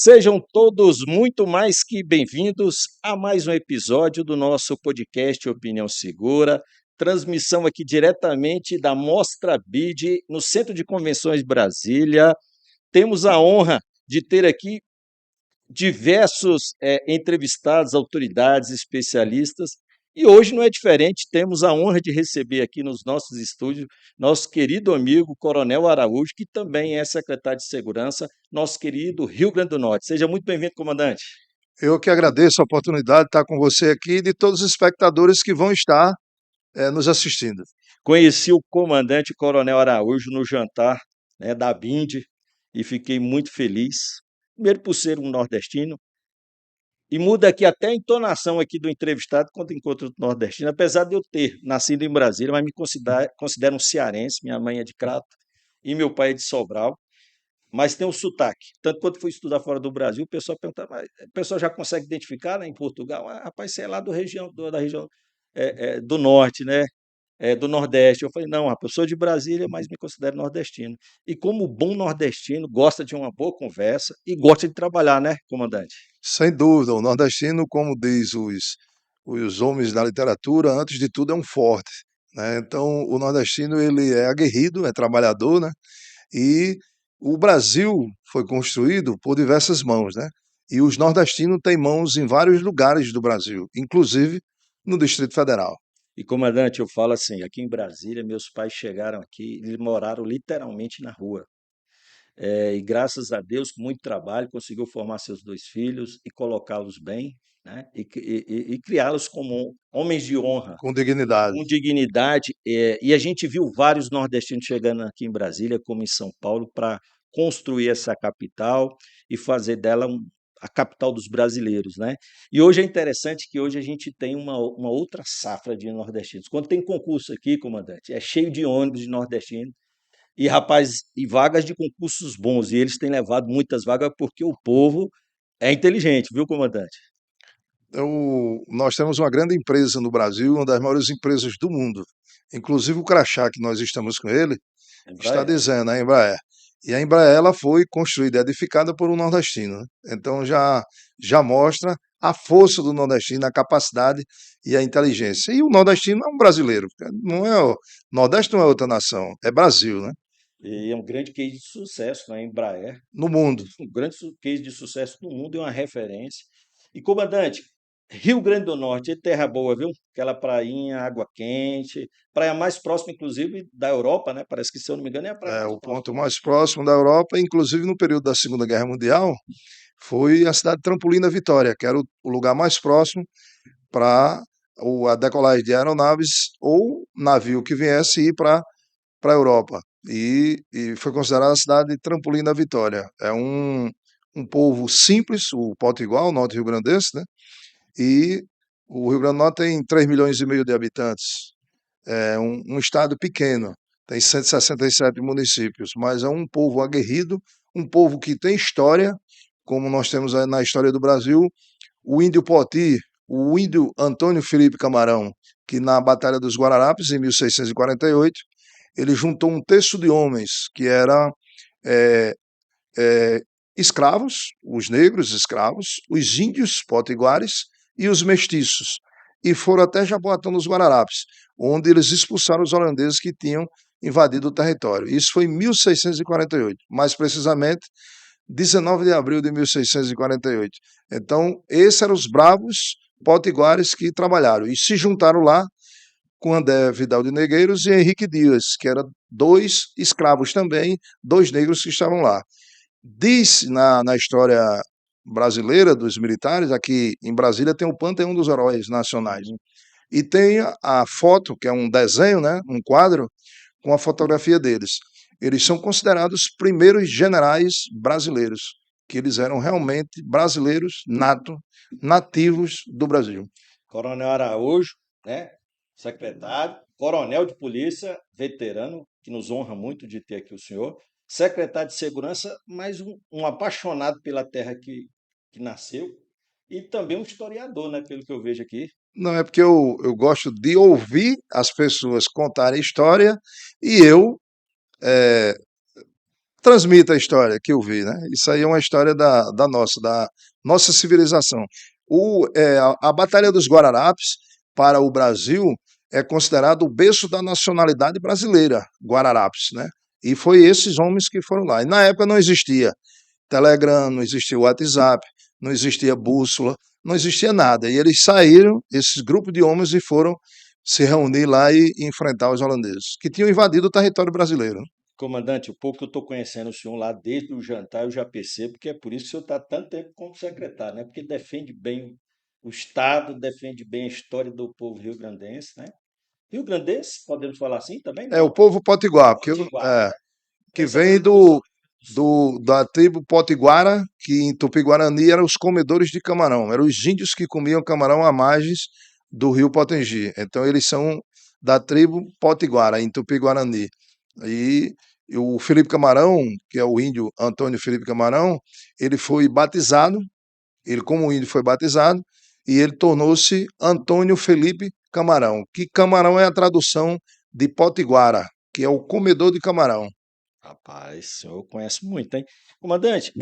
Sejam todos muito mais que bem-vindos a mais um episódio do nosso podcast Opinião Segura, transmissão aqui diretamente da Mostra BID, no Centro de Convenções Brasília. Temos a honra de ter aqui diversos entrevistados, autoridades, especialistas, e hoje não é diferente, temos a honra de receber aqui nos nossos estúdios nosso querido amigo Coronel Araújo, que também é secretário de Segurança, nosso querido Rio Grande do Norte. Seja muito bem-vindo, comandante. Eu que agradeço a oportunidade de estar com você aqui e de todos os espectadores que vão estar nos assistindo. Conheci o comandante Coronel Araújo no jantar, da BIND e fiquei muito feliz, primeiro por ser um nordestino, e muda aqui até a entonação aqui do entrevistado quando encontra o nordestino, apesar de eu ter nascido em Brasília, mas me considero um cearense, minha mãe é de Crato e meu pai é de Sobral, mas tem um sotaque. Tanto quando fui estudar fora do Brasil, o pessoal perguntava, mas o pessoal já consegue identificar, né, em Portugal? Ah, rapaz, você é lá da região do norte, né? Do Nordeste. Eu falei, não, rapaz, eu sou de Brasília, mas me considero nordestino. E como bom nordestino, gosta de uma boa conversa e gosta de trabalhar, né, comandante? Sem dúvida, o nordestino, como diz os homens da literatura, antes de tudo é um forte, né? Então, o nordestino ele é aguerrido, é trabalhador, né? E o Brasil foi construído por diversas mãos, né? E os nordestinos têm mãos em vários lugares do Brasil, inclusive no Distrito Federal. E, comandante, eu falo assim, aqui em Brasília, meus pais chegaram aqui, eles moraram literalmente na rua. E graças a Deus, com muito trabalho, conseguiu formar seus dois filhos e colocá-los bem, né? E criá-los como homens de honra, Com dignidade. com dignidade. E a gente viu vários nordestinos chegando aqui em Brasília, como em São Paulo, para construir essa capital e fazer dela a capital dos brasileiros, né? E hoje é interessante que hoje a gente tem uma outra safra de nordestinos. Quando tem concurso aqui, comandante, é cheio de ônibus de nordestinos e, rapaz, e vagas de concursos bons. E eles têm levado muitas vagas porque o povo é inteligente, viu, comandante? Nós temos uma grande empresa no Brasil, uma das maiores empresas do mundo. Inclusive o crachá que nós estamos com ele está Embraer. dizendo a Embraer. E a Embraer ela foi construída e edificada por um nordestino, né? Então já mostra a força do nordestino, a capacidade e a inteligência. E o nordestino é um brasileiro. Não é o Nordeste não é outra nação, é Brasil, né? E é um grande case de sucesso na Embraer, No mundo. um grande case de sucesso no mundo e uma referência. E, comandante, Rio Grande do Norte, é terra boa, viu? Aquela prainha, água quente, praia mais próxima, inclusive, da Europa, né? Parece que, se eu não me engano, é a praia É mais o ponto próxima. mais próximo da Europa, inclusive no período da Segunda Guerra Mundial, foi a cidade de Trampolim da Vitória, que era o lugar mais próximo para a decolagem de aeronaves ou navio que viesse ir para a Europa. E foi considerada a cidade de Trampolim da Vitória. É um povo simples, o Potiguar, o norte rio-grandense, né? E o Rio Grande do Norte tem 3 milhões e meio de habitantes. É um estado pequeno, tem 167 municípios, mas é um povo aguerrido, um povo que tem história, como nós temos aí na história do Brasil, o índio Poti, o índio Antônio Felipe Camarão, que na Batalha dos Guararapes, em 1648, ele juntou um terço de homens que eram é, é, escravos, os negros escravos, os índios potiguares e os mestiços, e foram até Jaboatão dos Guararapes, onde eles expulsaram os holandeses que tinham invadido o território. Isso foi em 1648, mais precisamente 19 de abril de 1648. Então, esses eram os bravos potiguares que trabalharam e se juntaram lá com André Vidal de Negreiros e Henrique Dias, que eram dois escravos também, dois negros que estavam lá. Diz na história brasileira dos militares, aqui em Brasília tem o Panteão dos Heróis Nacionais. Uhum. E tem a foto, que é um desenho, né, um quadro, com a fotografia deles. Eles são considerados os primeiros generais brasileiros, que eles eram realmente brasileiros nativos do Brasil. Coronel Araújo, né? Secretário, coronel de polícia, veterano, que nos honra muito de ter aqui o senhor, secretário de segurança, mas um apaixonado pela terra que nasceu, e também um historiador, né? Pelo que eu vejo aqui. Não é porque eu gosto de ouvir as pessoas contarem história e eu transmite a história que eu vi, né? Isso aí é uma história da nossa civilização. A Batalha dos Guararapes, para o Brasil, é considerado o berço da nacionalidade brasileira, Guararapes, né? E foi esses homens que foram lá. E na época não existia Telegram, não existia WhatsApp, não existia bússola, não existia nada. E eles saíram, esses grupos de homens, e foram se reunir lá e enfrentar os holandeses, que tinham invadido o território brasileiro. Comandante, o pouco que eu estou conhecendo o senhor lá desde o jantar, eu já percebo que é por isso que o senhor está tanto tempo como secretário, né? Porque defende bem o Estado, defende bem a história do povo rio-grandense, né? Rio-grandense, podemos falar assim também, É o não? povo potiguar, Potiguar, né? que Essa vem região do sul. da tribo potiguara, que em Tupi-Guarani eram os comedores de camarão, eram os índios que comiam camarão à margem do rio Potengi. Então eles são da tribo potiguara, em Tupi-Guarani. E o Felipe Camarão, que é o índio Antônio Felipe Camarão, ele foi batizado, ele como índio foi batizado, e ele tornou-se Antônio Felipe Camarão, que camarão é a tradução de potiguara, que é o comedor de camarão. Rapaz, o senhor conhece muito, hein? Comandante,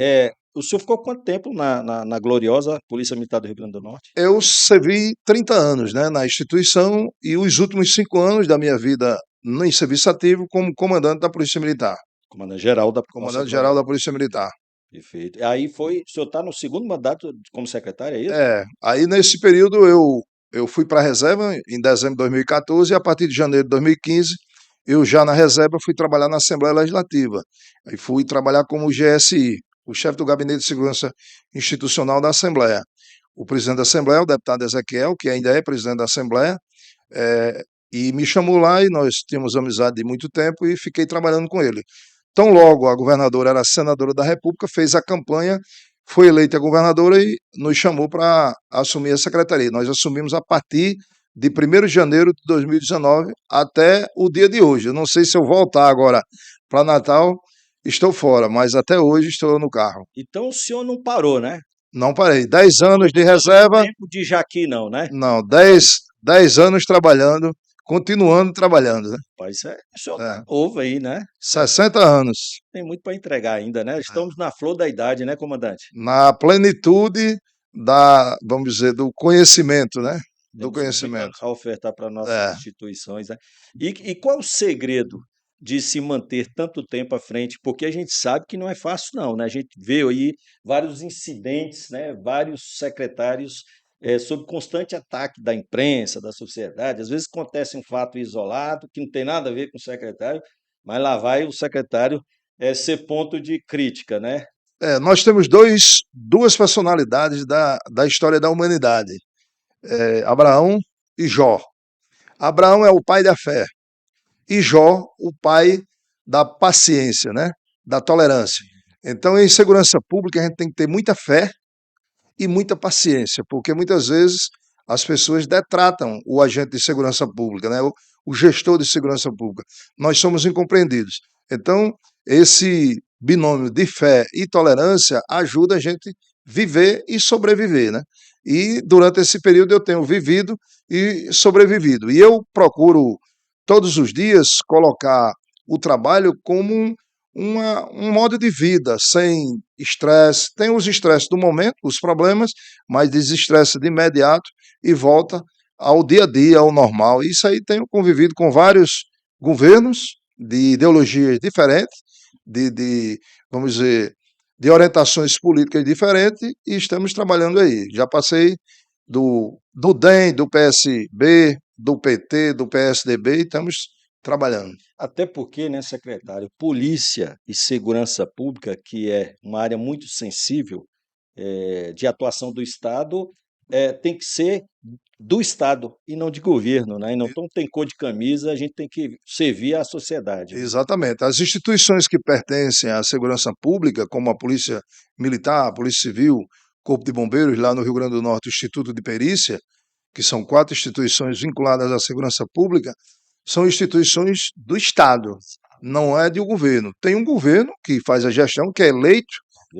o senhor ficou quanto tempo na gloriosa Polícia Militar do Rio Grande do Norte? Eu servi 30 anos, né, na instituição e os últimos 5 anos da minha vida em serviço ativo como comandante da Polícia Militar, Comandante-geral da nossa comandante-geral da gloriosa. Polícia Militar. Perfeito. Aí foi, o senhor está no segundo mandato como secretário, é isso? Aí nesse período eu fui para a reserva em dezembro de 2014 e a partir de janeiro de 2015 eu já na reserva fui trabalhar na Assembleia Legislativa. Aí fui trabalhar como GSI, o chefe do Gabinete de Segurança Institucional da Assembleia. O presidente da Assembleia, o deputado Ezequiel, que ainda é presidente da Assembleia, é, e me chamou lá e nós tínhamos amizade de muito tempo e fiquei trabalhando com ele. Tão logo a governadora era senadora da República, fez a campanha, foi eleita governadora e nos chamou para assumir a secretaria. Nós assumimos a partir de 1º de janeiro de 2019 até o dia de hoje. Eu não sei se eu voltar agora para Natal, estou fora, mas até hoje estou no carro. Então o senhor não parou, né? Não parei. 10 Não anos de estamos no reserva, tempo de Jaqui, não, né? não, dez anos trabalhando, continuando trabalhando, né? Rapaz, o senhor tá É, novo aí, né? 60 anos, Tem muito para entregar ainda, né? Estamos na flor da idade, né, comandante? na plenitude vamos dizer, do conhecimento, né? Do Temos muito a conhecimento. a ofertar para nossas É, instituições, né? E qual o segredo de se manter tanto tempo à frente? Porque a gente sabe que não é fácil, não, né? A gente vê aí vários incidentes, né? Vários secretários sob constante ataque da imprensa, da sociedade. Às vezes acontece um fato isolado que não tem nada a ver com o secretário, mas lá vai o secretário ser ponto de crítica, né? nós temos duas personalidades da história da humanidade, Abraão e Jó. Abraão é o pai da fé e Jó, o pai da paciência, né? Da tolerância. Então, em segurança pública, a gente tem que ter muita fé e muita paciência, porque muitas vezes as pessoas detratam o agente de segurança pública, né? O gestor de segurança pública. Nós somos incompreendidos. Então, esse binômio de fé e tolerância ajuda a gente viver e sobreviver, né? E durante esse período eu tenho vivido e sobrevivido. E eu procuro todos os dias colocar o trabalho como um modo de vida, sem estresse. Tem os estresses do momento, os problemas, mas desestressa de imediato e volta ao dia a dia, ao normal. Isso aí tenho convivido com vários governos de ideologias diferentes, vamos dizer, de orientações políticas diferentes e estamos trabalhando aí. Já passei do DEM, do PSB, do PT, do PSDB e estamos trabalhando. Até porque, né, secretário, polícia e segurança pública, que é uma área muito sensível de atuação do Estado, tem que ser do Estado e não de governo, né? E não tem cor de camisa, a gente tem que servir à sociedade, né? Exatamente. As instituições que pertencem à segurança pública, como a Polícia Militar, a Polícia Civil, Corpo de Bombeiros, lá no Rio Grande do Norte, o Instituto de Perícia, que são 4 instituições vinculadas à segurança pública, são instituições do Estado, não é de um governo. Tem um governo que faz a gestão, que é eleito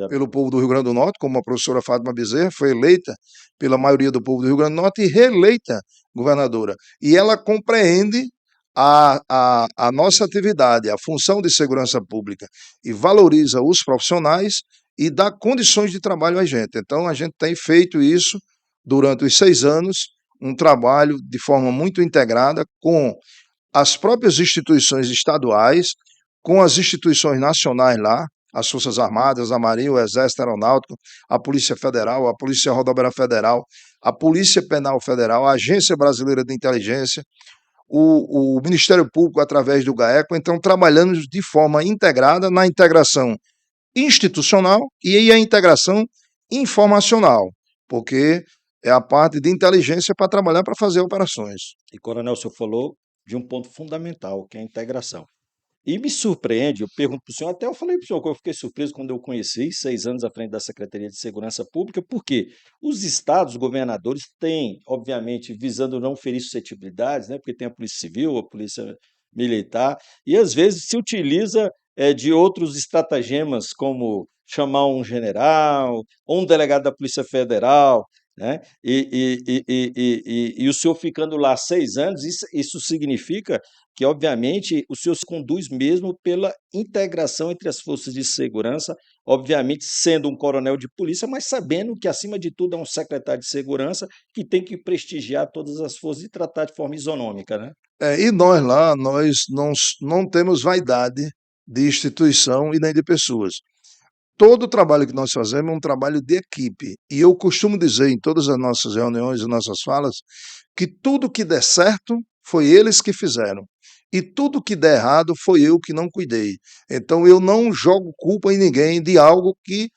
pelo povo do Rio Grande do Norte, como a professora Fátima Bezerra, foi eleita pela maioria do povo do Rio Grande do Norte e reeleita governadora. E ela compreende a nossa atividade, a função de segurança pública e valoriza os profissionais e dá condições de trabalho a gente. Então, a gente tem feito isso durante os 6 anos, um trabalho de forma muito integrada com as próprias instituições estaduais, com as instituições nacionais lá, as Forças Armadas, a Marinha, o Exército Aeronáutico, a Polícia Federal, a Polícia Rodoviária Federal, a Polícia Penal Federal, a Agência Brasileira de Inteligência, o Ministério Público através do GAECO, então trabalhando de forma integrada na integração institucional e a integração informacional, porque é a parte de inteligência para trabalhar para fazer operações. E, coronel, o senhor falou de um ponto fundamental, que é a integração. E me surpreende, eu pergunto para o senhor, até eu falei para o senhor que eu fiquei surpreso quando eu conheci, 6 anos à frente da Secretaria de Segurança Pública, porque os estados, os governadores têm, obviamente, visando não ferir suscetibilidades, né, porque tem a Polícia Civil, a Polícia Militar, e às vezes se utiliza de outros estratagemas, como chamar um general, ou um delegado da Polícia Federal, né? E o senhor ficando lá 6 anos, isso significa que, obviamente, o senhor se conduz mesmo pela integração entre as forças de segurança, obviamente sendo um coronel de polícia, mas sabendo que, acima de tudo, é um secretário de segurança que tem que prestigiar todas as forças e tratar de forma isonômica, né? E nós lá, nós não temos vaidade de instituição e nem de pessoas. Todo o trabalho que nós fazemos é um trabalho de equipe. E eu costumo dizer em todas as nossas reuniões e nossas falas que tudo que der certo foi eles que fizeram. E tudo que der errado foi eu que não cuidei. Então eu não jogo culpa em ninguém de algo que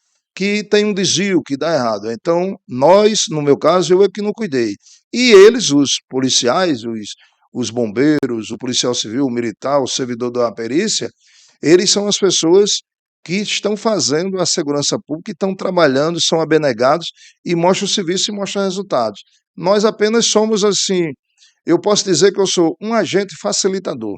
tem um desvio, que dá errado. Então nós, no meu caso, eu é que não cuidei. E eles, os policiais, os bombeiros, o policial civil, o militar, o servidor da perícia, eles são as pessoas que estão fazendo a segurança pública, estão trabalhando, são abnegados e mostram o serviço e mostram resultados. Nós apenas somos assim, eu posso dizer que eu sou um agente facilitador.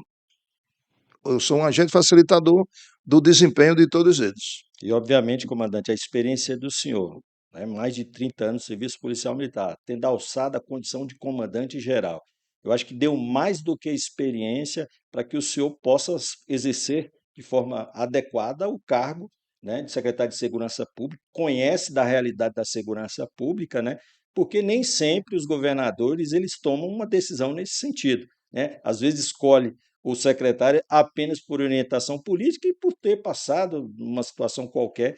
Eu sou um agente facilitador do desempenho de todos eles. E, obviamente, comandante, a experiência do senhor, né, mais de 30 anos de serviço policial militar, tendo alçado a condição de comandante geral, eu acho que deu mais do que experiência para que o senhor possa exercer de forma adequada o cargo, né, de secretário de Segurança Pública, conhece da realidade da segurança pública, né, porque nem sempre os governadores eles tomam uma decisão nesse sentido, né? Às vezes escolhe o secretário apenas por orientação política e por ter passado numa situação qualquer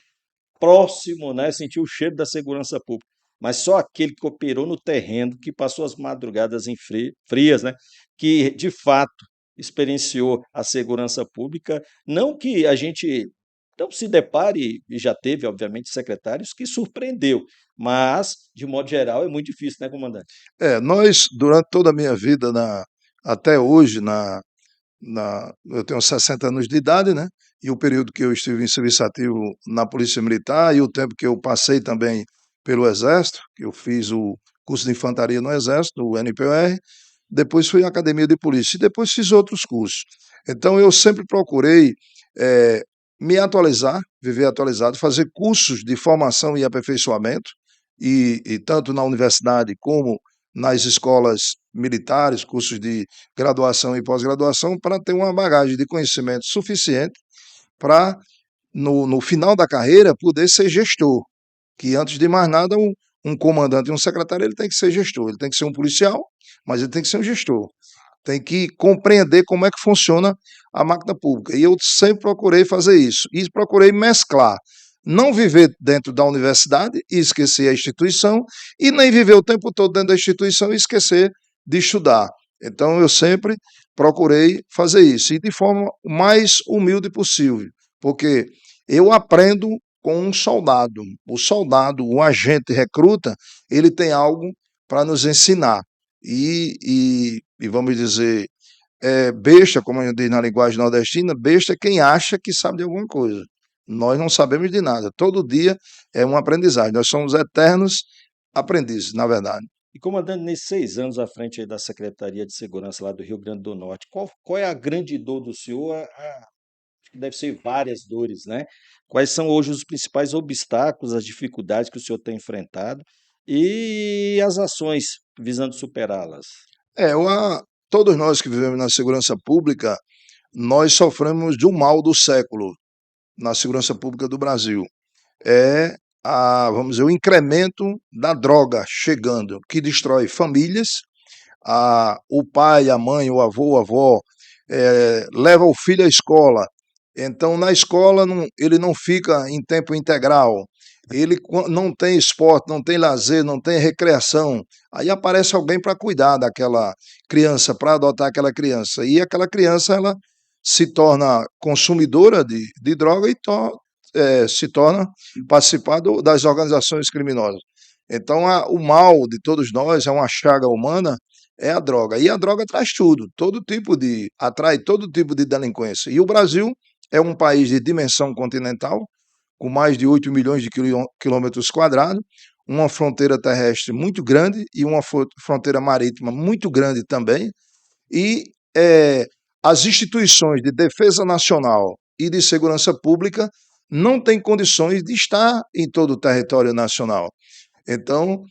próximo, né, sentiu o cheiro da segurança pública. Mas só aquele que operou no terreno, que passou as madrugadas em frias, né, que de fato experienciou a segurança pública, não que a gente não se depare, e já teve, obviamente, secretários que surpreendeu, mas, de modo geral, é muito difícil, né, comandante? Nós, durante toda a minha vida, até hoje, eu tenho 60 anos de idade, né? E o período que eu estive em serviço ativo na Polícia Militar e o tempo que eu passei também pelo Exército, que eu fiz o curso de infantaria no Exército, o NPR, depois fui à Academia de Polícia e depois fiz outros cursos. Então eu sempre procurei eh, me atualizar, viver atualizado, fazer cursos de formação e aperfeiçoamento, e tanto na universidade como nas escolas militares, cursos de graduação e pós-graduação, para ter uma bagagem de conhecimento suficiente para, no final da carreira, poder ser gestor. Que antes de mais nada, um comandante e um secretário ele tem que ser gestor. Ele tem que ser um policial, mas ele tem que ser um gestor. Tem que compreender como é que funciona a máquina pública. E eu sempre procurei fazer isso. E procurei mesclar. Não viver dentro da universidade e esquecer a instituição, e nem viver o tempo todo dentro da instituição e esquecer de estudar. Então eu sempre procurei fazer isso, e de forma mais humilde possível, porque eu aprendo com um soldado. O soldado, o agente recruta, ele tem algo para nos ensinar. E vamos dizer, besta, como a gente diz na linguagem nordestina, besta é quem acha que sabe de alguma coisa. Nós não sabemos de nada. Todo dia é uma aprendizagem. Nós somos eternos aprendizes, na verdade. E, comandante, nesses 6 anos à frente aí da Secretaria de Segurança lá do Rio Grande do Norte, qual é a grande dor do senhor? Acho que deve ser várias dores, né? Quais são hoje os principais obstáculos, as dificuldades que o senhor tem enfrentado e as ações visando superá-las? É, o, a, todos nós que vivemos na segurança pública, nós sofremos de um mal do século na segurança pública do Brasil. É vamos dizer, o incremento da droga chegando, que destrói famílias, o pai, a mãe, o avô, a avó, leva o filho à escola. Então, na escola, ele não fica em tempo integral, ele não tem esporte, não tem lazer, não tem recreação. Aí aparece alguém para cuidar daquela criança, para adotar aquela criança. E aquela criança, ela se torna consumidora de droga e se torna participar das organizações criminosas. Então, o mal de todos nós é uma chaga humana, é a droga. E a droga traz tudo, atrai todo tipo de delinquência. E o Brasil é um país de dimensão continental, com mais de 8 milhões de quilômetros quadrados, uma fronteira terrestre muito grande e uma fronteira marítima muito grande também. E as instituições de defesa nacional e de segurança pública não têm condições de estar em todo o território nacional. Então,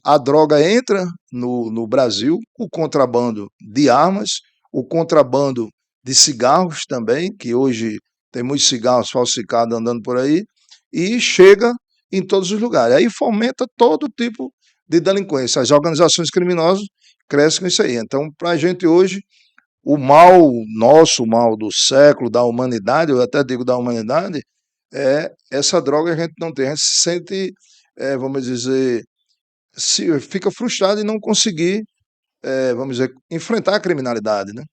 a droga entra no Brasil, o contrabando de armas, o contrabando de cigarros também, que hoje tem muitos cigarros falsificados andando por aí, e chega em todos os lugares. Aí fomenta todo tipo de delinquência. As organizações criminosas crescem com isso aí. Então, para a gente hoje, o mal nosso, o mal do século, da humanidade, eu até digo da humanidade, essa droga a gente não tem. A gente se sente, vamos dizer, fica frustrado em não conseguir, vamos dizer, enfrentar a criminalidade, né?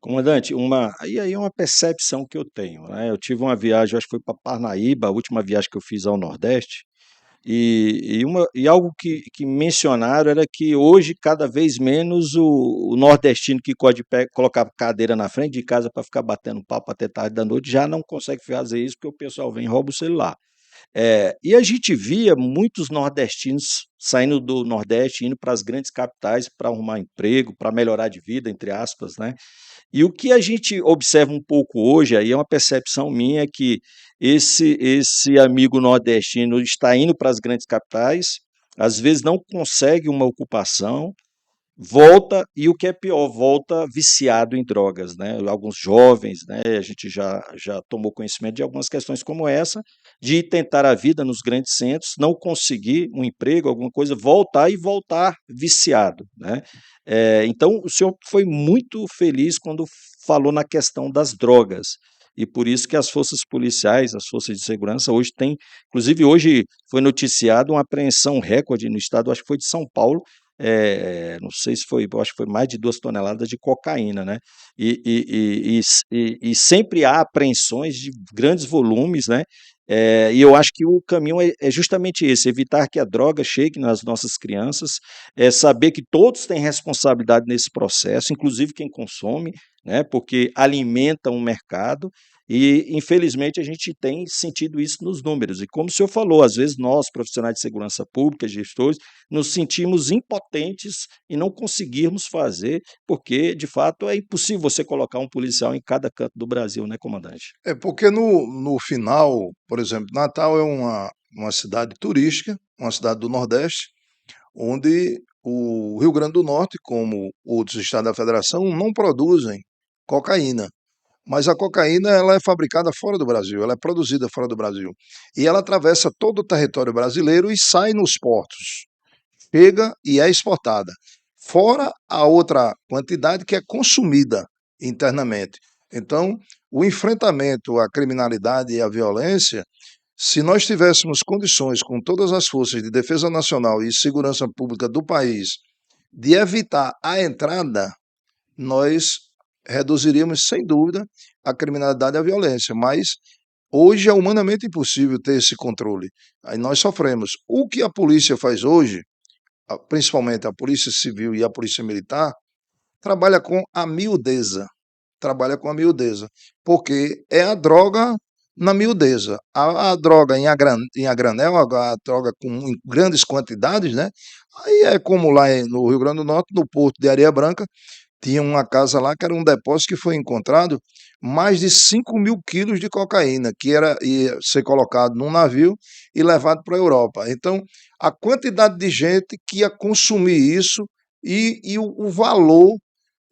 Comandante, aí é uma percepção que eu tenho, né? Eu tive uma viagem, acho que foi para Parnaíba, a última viagem que eu fiz ao Nordeste, e algo que mencionaram era que hoje, cada vez menos, o nordestino que gosta de colocar cadeira na frente de casa para ficar batendo papo até tarde da noite já não consegue fazer isso porque o pessoal vem e rouba o celular. E a gente via muitos nordestinos saindo do Nordeste, indo para as grandes capitais para arrumar emprego, para melhorar de vida, entre aspas, né? E o que a gente observa um pouco hoje, aí é uma percepção minha, é que esse amigo nordestino está indo para as grandes capitais, às vezes não consegue uma ocupação, volta e o que é pior, volta viciado em drogas, né? Alguns jovens, né? A gente já tomou conhecimento de algumas questões como essa, de tentar a vida nos grandes centros, não conseguir um emprego, alguma coisa, voltar e voltar viciado, né? Então, o senhor foi muito feliz quando falou na questão das drogas. E por isso que as forças policiais, as forças de segurança, hoje têm, inclusive hoje foi noticiado uma apreensão recorde no estado, acho que foi de São Paulo, não sei se foi, eu acho que foi mais de 2 toneladas de cocaína, né? E sempre há apreensões de grandes volumes, né? E eu acho que o caminho é justamente esse: evitar que a droga chegue nas nossas crianças, saber que todos têm responsabilidade nesse processo, inclusive quem consome, né? Porque alimenta um mercado. E, infelizmente, a gente tem sentido isso nos números. E como o senhor falou, às vezes nós, profissionais de segurança pública, gestores, nos sentimos impotentes e não conseguirmos fazer, porque, de fato, é impossível você colocar um policial em cada canto do Brasil, né, comandante? É porque no final, por exemplo, Natal é uma cidade turística, uma cidade do Nordeste, onde o Rio Grande do Norte, como outros estados da federação, não produzem cocaína. Mas a cocaína ela é fabricada fora do Brasil, ela é produzida fora do Brasil. E ela atravessa todo o território brasileiro e sai nos portos. Chega e é exportada. Fora a outra quantidade que é consumida internamente. Então, o enfrentamento à criminalidade e à violência, se nós tivéssemos condições com todas as forças de defesa nacional e segurança pública do país de evitar a entrada, nós reduziríamos sem dúvida a criminalidade e a violência, mas hoje é humanamente impossível ter esse controle. Aí nós sofremos. O que a polícia faz hoje, principalmente a polícia civil e a polícia militar, trabalha com a miudeza, trabalha com a miudeza, porque é a droga na miudeza. A droga em a granel, a droga em grandes quantidades, né? Aí é como lá no Rio Grande do Norte, no Porto de Areia Branca, tinha uma casa lá que era um depósito que foi encontrado mais de 5.000 quilos de cocaína, que ia ser colocado num navio e levado para a Europa. Então, a quantidade de gente que ia consumir isso e o valor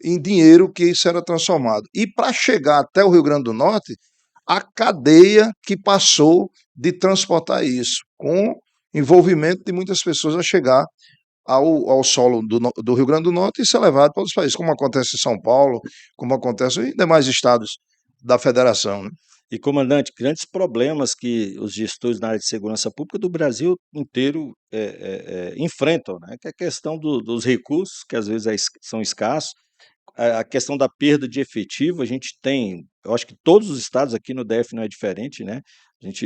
em dinheiro que isso era transformado. E para chegar até o Rio Grande do Norte, a cadeia que passou de transportar isso, com envolvimento de muitas pessoas a chegar ao solo do Rio Grande do Norte e ser levado para outros países, como acontece em São Paulo, como acontece em demais estados da federação, né? E, comandante, grandes problemas que os gestores na área de segurança pública do Brasil inteiro enfrentam, né? Que é a questão dos recursos, que às vezes são escassos, a questão da perda de efetivo, a gente tem, eu acho que todos os estados aqui no DF não é diferente, né? A gente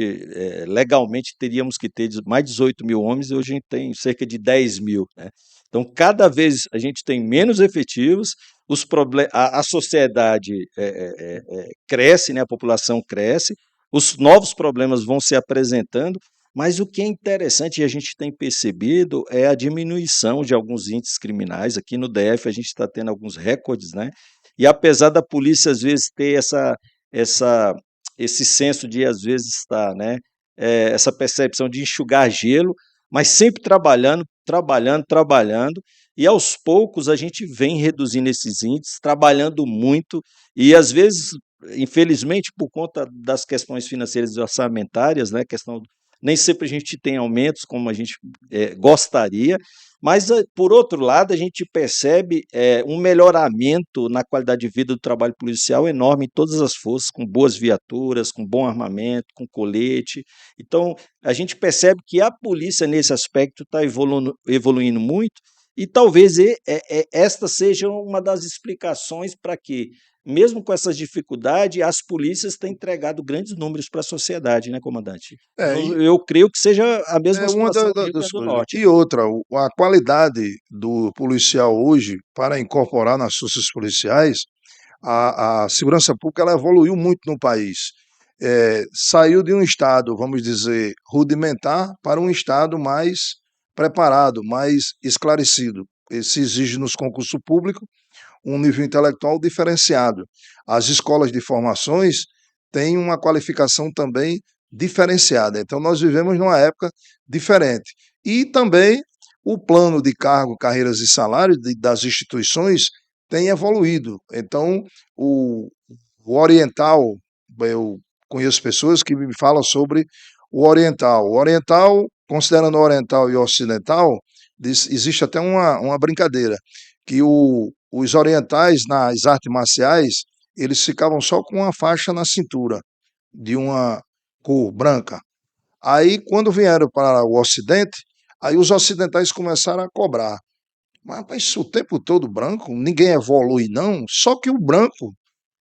legalmente teríamos que ter mais de 18 mil homens e hoje a gente tem cerca de 10 mil, né? Então, cada vez a gente tem menos efetivos, a sociedade cresce, né? A população cresce, os novos problemas vão se apresentando, mas o que é interessante e a gente tem percebido é a diminuição de alguns índices criminais. Aqui no DF a gente está tendo alguns recordes, né? E apesar da polícia às vezes ter essa, esse senso de às vezes estar, né? Essa percepção de enxugar gelo, mas sempre trabalhando, trabalhando, trabalhando. E aos poucos a gente vem reduzindo esses índices, trabalhando muito, e às vezes, infelizmente, por conta das questões financeiras e orçamentárias, né? Questão nem sempre a gente tem aumentos como a gente gostaria, mas, por outro lado, a gente percebe um melhoramento na qualidade de vida do trabalho policial enorme em todas as forças, com boas viaturas, com bom armamento, com colete. Então, a gente percebe que a polícia, nesse aspecto, está evoluindo muito, e talvez esta seja uma das explicações para que, mesmo com essas dificuldades, as polícias têm entregado grandes números para a sociedade, né, comandante? E Eu creio que seja a mesma é uma situação no Rio das Grande do coisas. Norte. E outra, a qualidade do policial hoje, para incorporar nas forças policiais, a segurança pública ela evoluiu muito no país. Saiu de um estado, vamos dizer, rudimentar para um estado mais preparado, mais esclarecido. Isso exige nos concursos públicos um nível intelectual diferenciado. As escolas de formações têm uma qualificação também diferenciada. Então, nós vivemos numa época diferente. E também o plano de cargo, carreiras e salários das instituições tem evoluído. Então, o oriental, eu conheço pessoas que me falam sobre o oriental. O oriental, considerando o oriental e o ocidental, existe até uma brincadeira, que os orientais nas artes marciais, eles ficavam só com uma faixa na cintura, de uma cor branca. Aí, quando vieram para o Ocidente, aí os ocidentais começaram a cobrar. Mas o tempo todo branco, ninguém evolui não, só que o branco,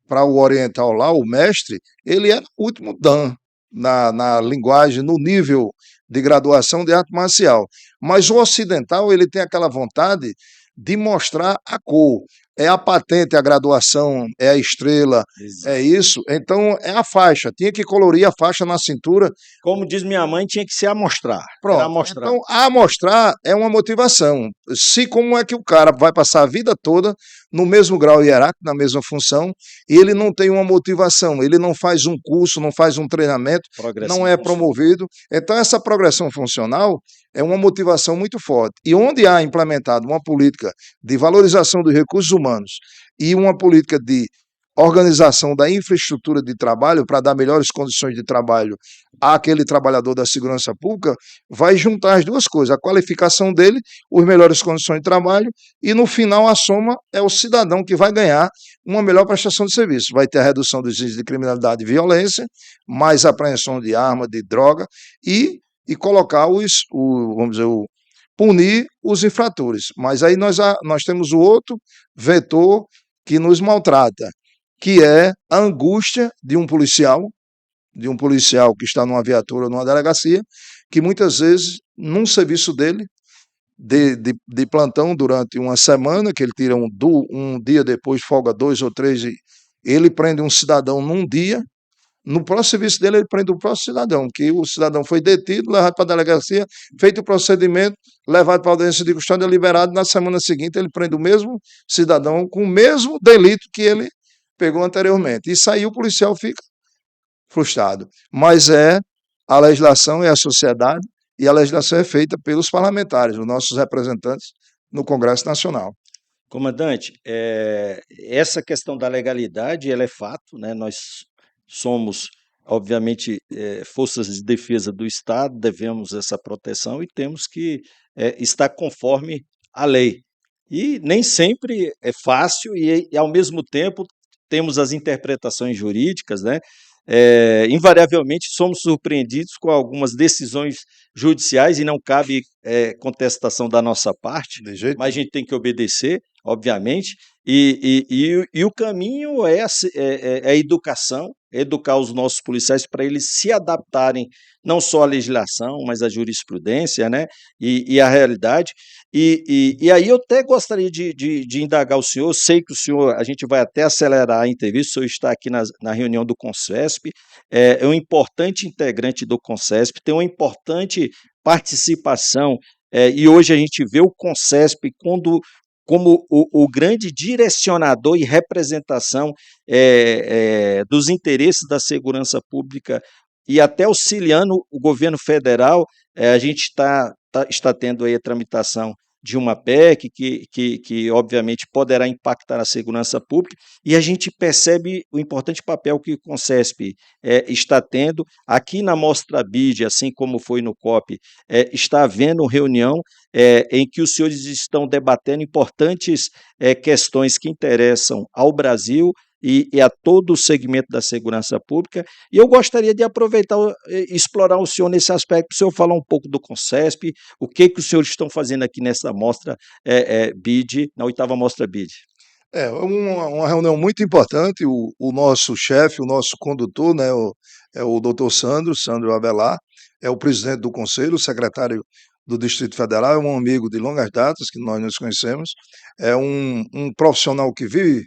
para o oriental lá, o mestre, ele é o último dan na linguagem, no nível de graduação de arte marcial. Mas o ocidental, ele tem aquela vontade de mostrar a cor. É a patente, a graduação, é a estrela, é Exato. isso. Então, é a faixa. Tinha que colorir a faixa na cintura. Como diz minha mãe, tinha que se amostrar. Era Pronto. amostrar. Então, a mostrar é uma motivação. Se como é que o cara vai passar a vida toda no mesmo grau hierárquico, na mesma função, e ele não tem uma motivação, ele não faz um curso, não faz um treinamento, não Progressão é funcional. promovido. Então, essa progressão funcional é uma motivação muito forte. E onde há implementado uma política de valorização dos recursos humanos e uma política de organização da infraestrutura de trabalho para dar melhores condições de trabalho àquele trabalhador da segurança pública, vai juntar as duas coisas, a qualificação dele, as melhores condições de trabalho e no final a soma é o cidadão que vai ganhar uma melhor prestação de serviço. Vai ter a redução dos índices de criminalidade e violência, mais apreensão de arma, de droga e colocar vamos dizer, punir os infratores. Mas aí nós temos o outro vetor que nos maltrata, que é a angústia de um policial que está numa viatura ou numa delegacia, que muitas vezes, num serviço dele, de plantão durante uma semana, que ele tira um dia depois, folga 2 ou 3, e ele prende um cidadão num dia, no próximo serviço dele ele prende o próximo cidadão, que o cidadão foi detido, levado para a delegacia, feito o procedimento, levado para a audiência de custódia, liberado, na semana seguinte ele prende o mesmo cidadão com o mesmo delito que ele pegou anteriormente. Isso aí o policial fica frustrado. Mas a legislação é a sociedade e a legislação é feita pelos parlamentares, os nossos representantes no Congresso Nacional. Comandante, essa questão da legalidade, ela é fato, né? Nós somos, obviamente, forças de defesa do Estado, devemos essa proteção e temos que estar conforme a lei. E nem sempre é fácil e, ao mesmo tempo, temos as interpretações jurídicas, né? Invariavelmente somos surpreendidos com algumas decisões judiciais e não cabe contestação da nossa parte, De jeito mas a nenhum. gente tem que obedecer, obviamente, e o caminho é a educação, educar os nossos policiais para eles se adaptarem não só à legislação, mas à jurisprudência, né, e à realidade. E aí eu até gostaria de indagar o senhor, sei que o senhor, a gente vai até acelerar a entrevista, o senhor está aqui na reunião do Concesp, é um importante integrante do Concesp, tem uma importante participação, e hoje a gente vê o Concesp como o grande direcionador e representação dos interesses da segurança pública e até auxiliando o governo federal. A gente está tendo aí a tramitação de uma PEC que obviamente poderá impactar a segurança pública, e a gente percebe o importante papel que o Concesp está tendo. Aqui na Mostra BID, assim como foi no COP, está havendo reunião em que os senhores estão debatendo importantes questões que interessam ao Brasil e a todo o segmento da segurança pública, e eu gostaria de aproveitar e explorar o senhor nesse aspecto, para o senhor falar um pouco do Concesp, o que os senhores estão fazendo aqui nessa mostra BID, na oitava mostra BID. É uma reunião muito importante. O nosso chefe, o nosso condutor, né, é o doutor Sandro Avelar, é o presidente do conselho, o secretário do Distrito Federal, é um amigo de longas datas que nós nos conhecemos, é um profissional que vive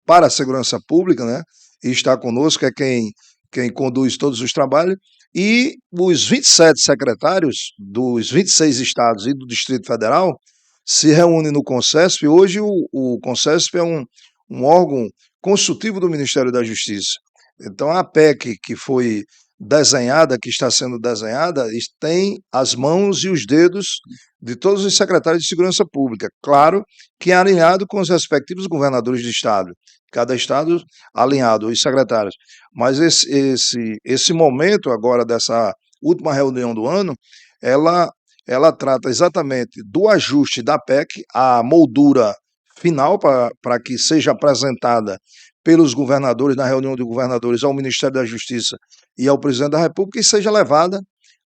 para a segurança pública, né, e está conosco, é quem conduz todos os trabalhos, e os 27 secretários dos 26 estados e do Distrito Federal se reúne no Concesp. Hoje o Concesp é um órgão consultivo do Ministério da Justiça. Então a PEC que foi desenhada, que está sendo desenhada, tem as mãos e os dedos de todos os secretários de segurança pública. Claro que é alinhado com os respectivos governadores de estado, cada estado alinhado, os secretários. Mas esse momento agora dessa última reunião do ano, ela ela trata exatamente do ajuste da PEC, a moldura final para que seja apresentada pelos governadores, na reunião de governadores, ao Ministério da Justiça e ao Presidente da República, e seja levada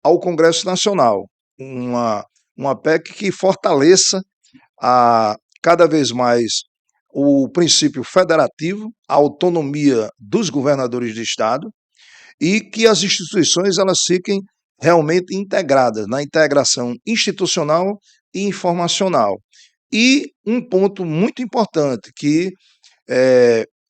ao Congresso Nacional. Uma PEC que fortaleça cada vez mais o princípio federativo, a autonomia dos governadores de Estado, e que as instituições elas fiquem realmente integradas na integração institucional e informacional. E um ponto muito importante que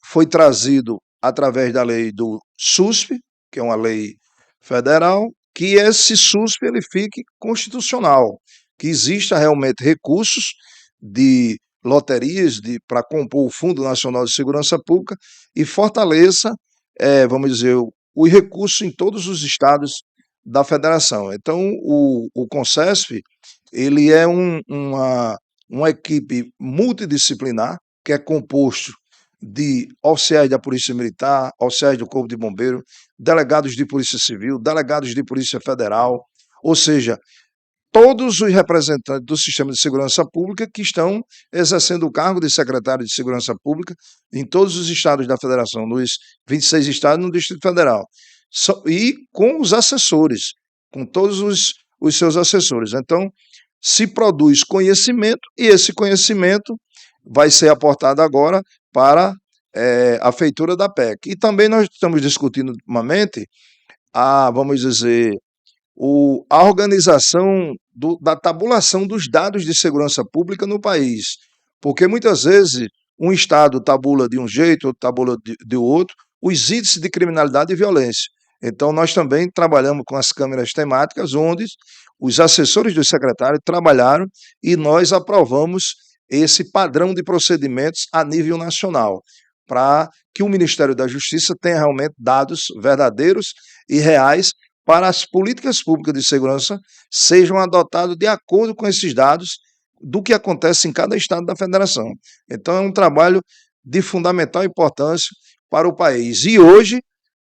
foi trazido através da lei do SUSP, que é uma lei federal, que esse SUSP ele fique constitucional, que exista realmente recursos de loterias para compor o Fundo Nacional de Segurança Pública e fortaleça, vamos dizer, os recursos em todos os estados da federação. Então, o Concesp, ele é uma equipe multidisciplinar, que é composto de oficiais da Polícia Militar, oficiais do Corpo de Bombeiro, delegados de Polícia Civil, delegados de Polícia Federal, ou seja, todos os representantes do sistema de segurança pública que estão exercendo o cargo de secretário de segurança pública em todos os estados da federação, nos 26 estados no Distrito Federal, e com os assessores, com todos os seus assessores. Então, se produz conhecimento e esse conhecimento vai ser aportado agora para a feitura da PEC. E também nós estamos discutindo ultimamente vamos dizer, a organização da tabulação dos dados de segurança pública no país. Porque muitas vezes um estado tabula de um jeito, outro tabula de outro, os índices de criminalidade e violência. Então, nós também trabalhamos com as câmeras temáticas, onde os assessores do secretário trabalharam e nós aprovamos esse padrão de procedimentos a nível nacional, para que o Ministério da Justiça tenha realmente dados verdadeiros e reais para as políticas públicas de segurança sejam adotadas de acordo com esses dados, do que acontece em cada estado da federação. Então, é um trabalho de fundamental importância para o país. E hoje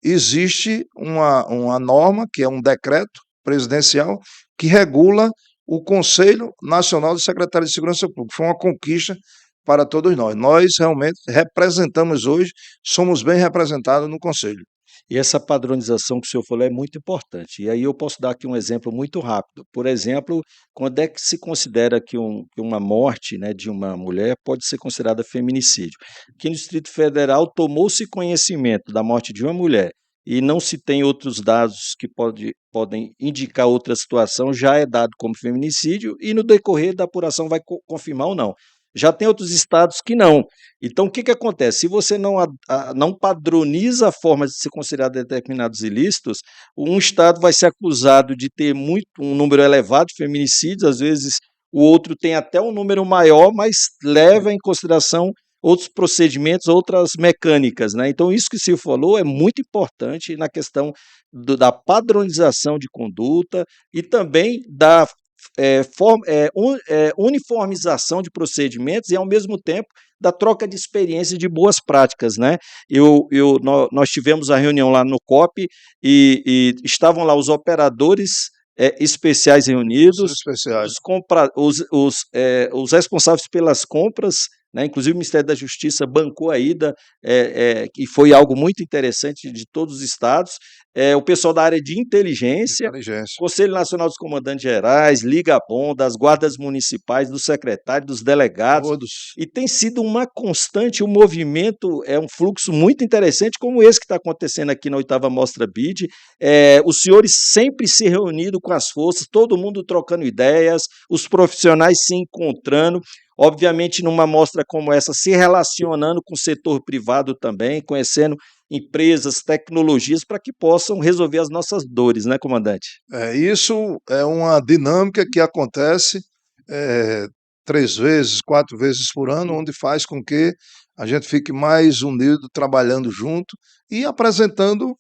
existe uma norma, que é um decreto presidencial, que regula o Conselho Nacional de Secretários de Segurança Pública. Foi uma conquista para todos nós. Nós realmente representamos hoje, somos bem representados no Conselho. E essa padronização que o senhor falou é muito importante. E aí eu posso dar aqui um exemplo muito rápido. Por exemplo, quando é que se considera que uma morte, né, de uma mulher pode ser considerada feminicídio? Aqui no Distrito Federal tomou-se conhecimento da morte de uma mulher e não se tem outros dados que podem indicar outra situação, já é dado como feminicídio e no decorrer da apuração vai confirmar ou não. Já tem outros estados que não. Então, o que acontece? Se você não padroniza a forma de se considerar determinados ilícitos, um estado vai ser acusado de ter um número elevado de feminicídios, às vezes o outro tem até um número maior, mas leva em consideração outros procedimentos, outras mecânicas, né? Então, isso que o Silvio falou é muito importante na questão da padronização de conduta e também da uniformização de procedimentos e, ao mesmo tempo, da troca de experiência de boas práticas, né? Nós tivemos a reunião lá no COP e estavam lá os operadores especiais Os reunidos, especiais. os responsáveis pelas compras, né? Inclusive o Ministério da Justiça bancou a ida, e foi algo muito interessante de todos os estados, o pessoal da área de inteligência, Inteligência. Conselho Nacional dos Comandantes Gerais, Liga Bom, das guardas municipais, dos secretários, dos delegados, Todos. e tem sido uma constante, um movimento, um fluxo muito interessante, como esse que está acontecendo aqui na 8ª Mostra BID, os senhores sempre se reunindo com as forças, todo mundo trocando ideias, os profissionais se encontrando, obviamente numa mostra como essa, se relacionando com o setor privado também, conhecendo empresas, tecnologias, para que possam resolver as nossas dores, né, comandante? Isso é uma dinâmica que acontece 3 vezes, 4 vezes por ano, onde faz com que a gente fique mais unido, trabalhando junto e apresentando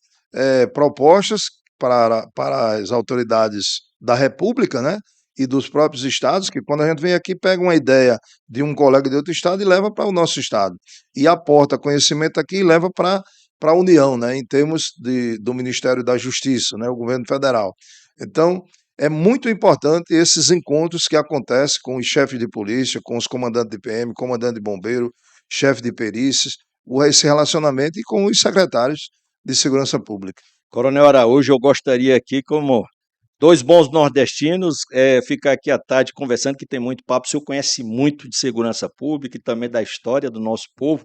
propostas para as autoridades da República, né? E dos próprios estados, que quando a gente vem aqui, pega uma ideia de um colega de outro estado e leva para o nosso estado. E aporta conhecimento aqui e leva para a União, né, em termos do Ministério da Justiça, né, o governo federal. Então, é muito importante esses encontros que acontecem com os chefes de polícia, com os comandantes de PM, comandante de bombeiro, chefe de perícias, esse relacionamento e com os secretários de segurança pública. Coronel Araújo, eu gostaria aqui, como dois bons nordestinos, ficar aqui à tarde conversando, que tem muito papo. O senhor conhece muito de segurança pública e também da história do nosso povo.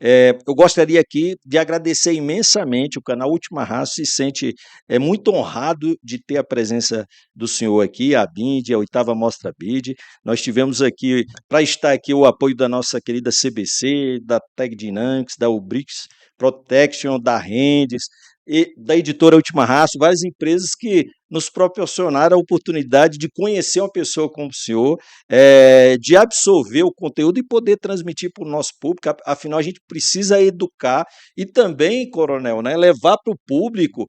Eu gostaria aqui de agradecer imensamente. O canal Última Raça se sente muito honrado de ter a presença do senhor aqui, a BID, a 8ª Mostra BID. Nós tivemos aqui, para estar aqui, o apoio da nossa querida CBC, da Tech Dynamics, da Ubrix Protection, da Rendes, e da editora Última Raça, várias empresas que nos proporcionaram a oportunidade de conhecer uma pessoa como o senhor, de absorver o conteúdo e poder transmitir para o nosso público. Afinal, a gente precisa educar e também, coronel, né, levar para o público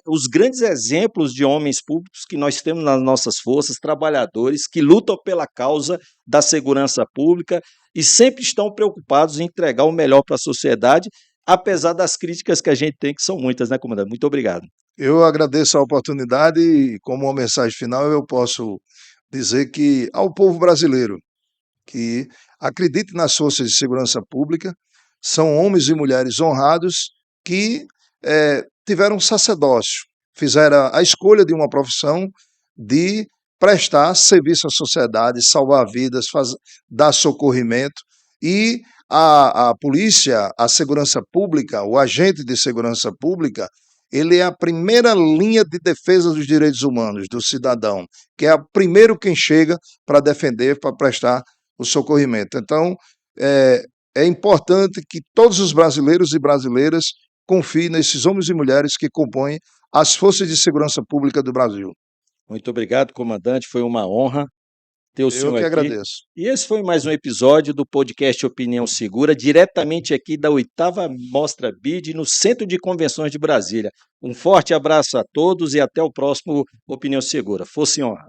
os grandes exemplos de homens públicos que nós temos nas nossas forças, trabalhadores que lutam pela causa da segurança pública e sempre estão preocupados em entregar o melhor para a sociedade, apesar das críticas que a gente tem, que são muitas, né, comandante? Muito obrigado. Eu agradeço a oportunidade e, como uma mensagem final, eu posso dizer que ao povo brasileiro que acredite nas forças de segurança pública, são homens e mulheres honrados que tiveram sacerdócio, fizeram a escolha de uma profissão de prestar serviço à sociedade, salvar vidas, dar socorrimento e a polícia, a segurança pública, o agente de segurança pública, ele é a primeira linha de defesa dos direitos humanos do cidadão, que é o primeiro quem chega para defender, para prestar o socorrimento. Então, é importante que todos os brasileiros e brasileiras confiem nesses homens e mulheres que compõem as forças de segurança pública do Brasil. Muito obrigado, comandante. Foi uma honra ter o Eu senhor que aqui. agradeço. E esse foi mais um episódio do podcast Opinião Segura, diretamente aqui da 8ª Mostra BID, no Centro de Convenções de Brasília. Um forte abraço a todos e até o próximo Opinião Segura. Fosse honra.